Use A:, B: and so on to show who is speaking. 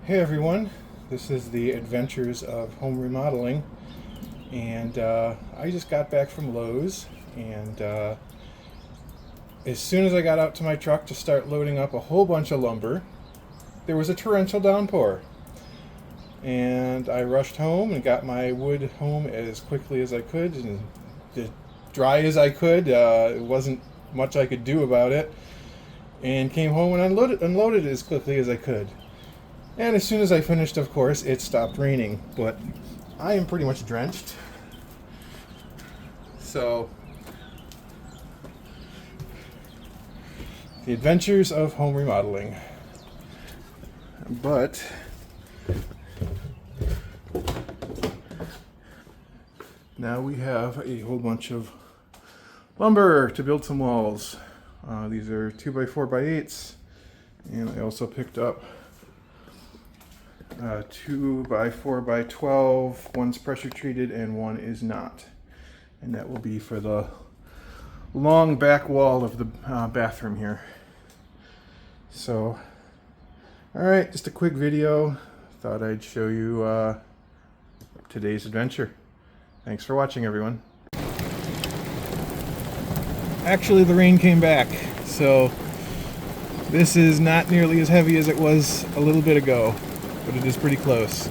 A: Hey everyone, this is the adventures of home remodeling, and I just got back from Lowe's, and as soon as I got out to my truck to start loading up a whole bunch of lumber, there was a torrential downpour, and I rushed home and got my wood home as quickly as I could and as dry as I could. It wasn't much I could do about it, and came home and unloaded it as quickly as I could. And as soon as I finished, of course, it stopped raining, but I am pretty much drenched. So, the adventures of home remodeling. But now we have a whole bunch of lumber to build some walls. These are 2x4x8s, and I also picked up 2x4x12. One's pressure treated and one is not, and that will be for the long back wall of the bathroom here. So, alright, just a quick video. Thought I'd show you today's adventure. Thanks for watching, everyone. Actually, the rain came back, so this is not nearly as heavy as it was a little bit ago, but it is pretty close.